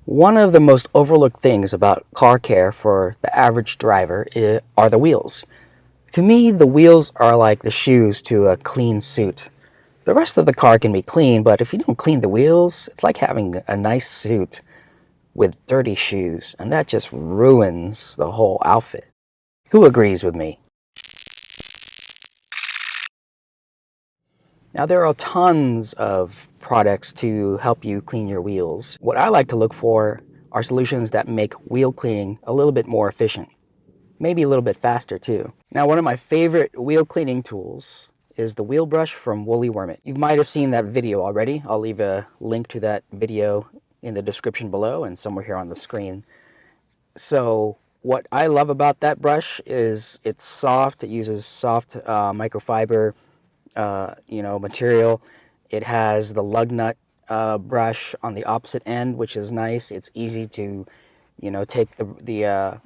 One of the most overlooked things about car care for the average driver are the wheels. To me, the wheels are like the shoes to a clean suit. The rest of the car can be clean, but if you don't clean the wheels, it's like having a nice suit with dirty shoes, and that just ruins the whole outfit. Who agrees with me? Now, there are tons of products to help you clean your wheels. What I like to look for are solutions that make wheel cleaning a little bit more efficient, maybe a little bit faster too. Now, one of my favorite wheel cleaning tools is the wheel brush from WoollyWormit. You might have seen that video already. I'll leave a link to that video in the description below and somewhere here on the screen. So what I love about that brush is it's soft. It uses soft microfiber material. It has the lug nut brush on the opposite end, which is nice. It's easy to, take the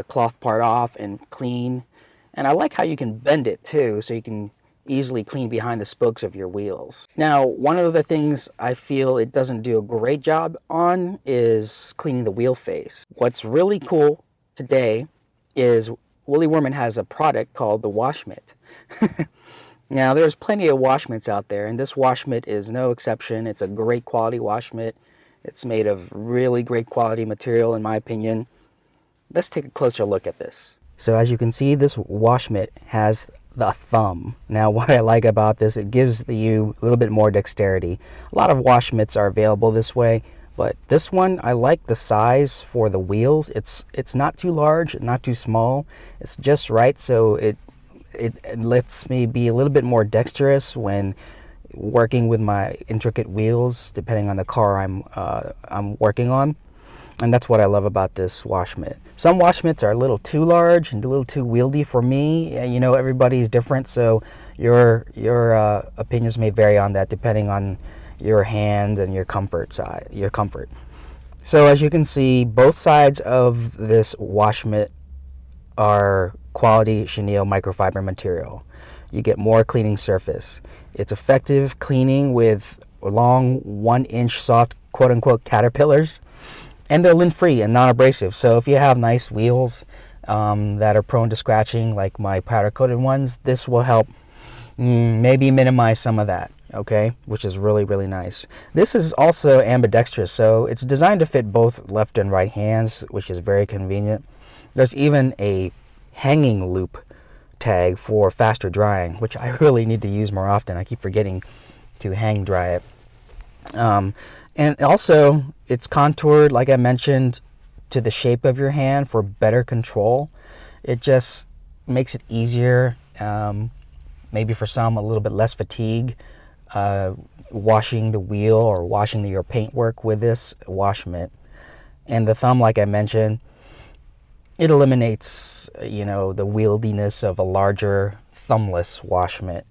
cloth part off and clean. And I like how you can bend it too, so you can easily clean behind the spokes of your wheels. Now, one of the things I feel it doesn't do a great job on is cleaning the wheel face. What's really cool today is WoollyWormit has a product called the Wash Mitt. Now, there's plenty of wash mitts out there, and this wash mitt is no exception. It's a great quality wash mitt. It's made of really great quality material, in my opinion. Let's take a closer look at this. So as you can see, this wash mitt has the thumb. Now, what I like about this, it gives you a little bit more dexterity. A lot of wash mitts are available this way, but this one, I like the size for the wheels. It's not too large, not too small. It's just right, so it lets me be a little bit more dexterous when working with my intricate wheels, depending on the car I'm working on. And that's what I love about this wash mitt. Some wash mitts are a little too large and a little too wieldy for me. Everybody's different, so your opinions may vary on that depending on your hand and your comfort. So as you can see, both sides of this wash mitt are quality chenille microfiber material. You get more cleaning surface. It's effective cleaning with long 1-inch soft quote-unquote caterpillars, and they're lint-free and non-abrasive. So if you have nice wheels that are prone to scratching, like my powder-coated ones, this will help maybe minimize some of that, okay? Which is really, really nice. This is also ambidextrous, so it's designed to fit both left and right hands, which is very convenient. There's even a hanging loop tag for faster drying, which I really need to use more often. I keep forgetting to hang dry it. And also, it's contoured, like I mentioned, to the shape of your hand for better control. It just makes it easier, maybe for some a little bit less fatigue, washing the wheel or washing your paintwork with this wash mitt. And the thumb, like I mentioned, it eliminates, the wieldiness of a larger thumbless wash mitt.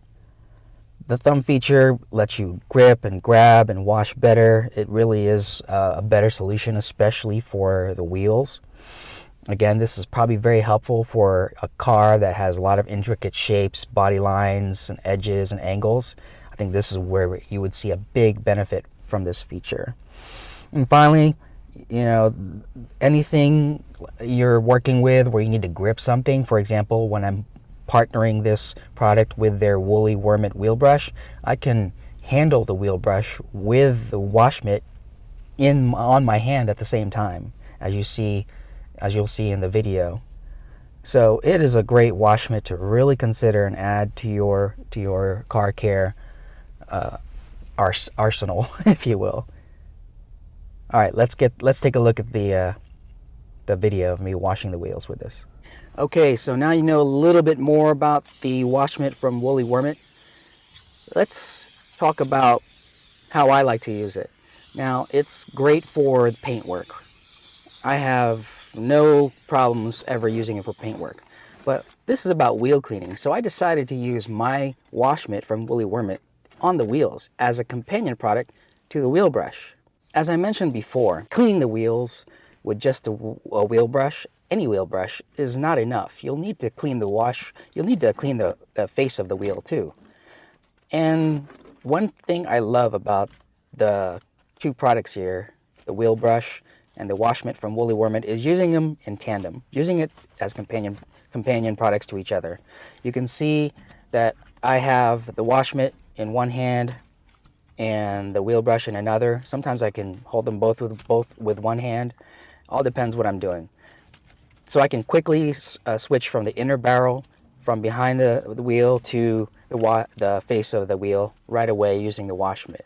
The thumb feature lets you grip and grab and wash better. It really is a better solution, especially for the wheels. Again, this is probably very helpful for a car that has a lot of intricate shapes, body lines, and edges and angles. I think this is where you would see a big benefit from this feature. And finally, anything you're working with where you need to grip something, for example, when I'm partnering this product with their WoollyWormit wheel brush, I can handle the wheel brush with the wash mitt on my hand at the same time, as you'll see in the video. So it is a great wash mitt to really consider and add to your car care arsenal, if you will. All right, let's take a look at the video of me washing the wheels with this. Okay, so now you know a little bit more about the wash mitt from WoollyWormit. Let's talk about how I like to use it. Now, it's great for paintwork. I have no problems ever using it for paintwork, but this is about wheel cleaning, so I decided to use my wash mitt from WoollyWormit on the wheels as a companion product to the wheel brush. As I mentioned before, cleaning the wheels with just a wheel brush, any wheel brush, is not enough. You'll need to clean the face of the wheel too. And one thing I love about the two products here the wheel brush and the Wash Mitt from WoollyWormit is using them in tandem, using it as companion products to each other. You can see that I have the Wash Mitt in one hand and the wheel brush in another. Sometimes I can hold them both with one hand. All depends what I'm doing. So I can quickly switch from the inner barrel, from behind the wheel, to the face of the wheel right away using the Wash Mitt.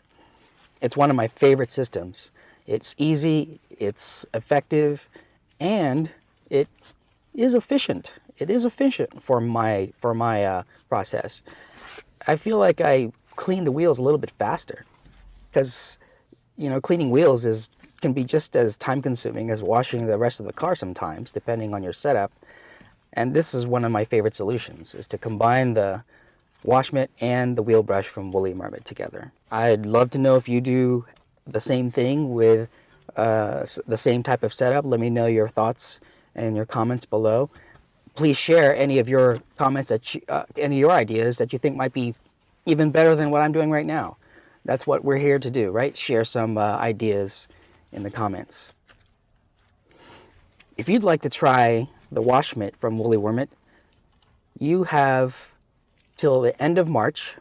It's one of my favorite systems. It's easy, it's effective, and it is efficient. It is efficient for my process. I feel like I clean the wheels a little bit faster because, you know, cleaning wheels can be just as time consuming as washing the rest of the car sometimes, depending on your setup. And this is one of my favorite solutions, is to combine the Wash Mitt and the wheel brush from WoollyWormit together. I'd love to know if you do the same thing with the same type of setup. Let me know your thoughts and your comments below. Please share any of your comments, any of your ideas that you think might be even better than what I'm doing right now. That's what we're here to do, right? Share some ideas in the comments. If you'd like to try the Wash Mitt from WoollyWormit, you have till the end of March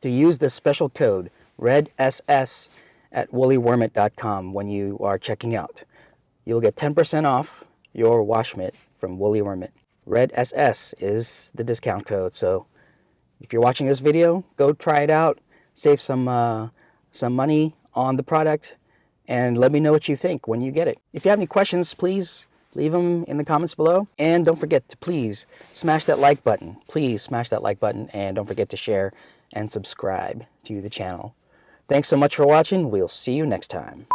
to use this special code REDSS at woollywormit.com when you are checking out. You'll get 10% off your Wash Mitt from WoollyWormit. REDSS is the discount code, so if you're watching this video, go try it out, save some money on the product, and let me know what you think when you get it. If you have any questions, please leave them in the comments below. And don't forget to please smash that like button. Please smash that like button, and don't forget to share and subscribe to the channel. Thanks so much for watching. We'll see you next time.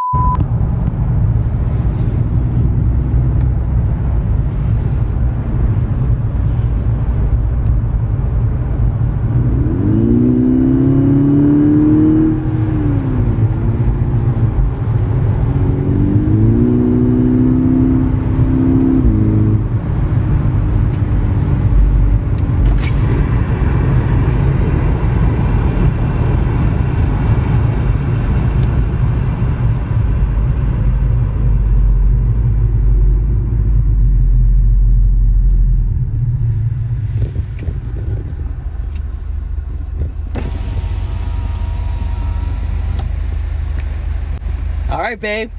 All right, babe.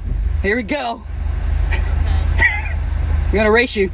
Here we go. Okay. I'm gonna race you.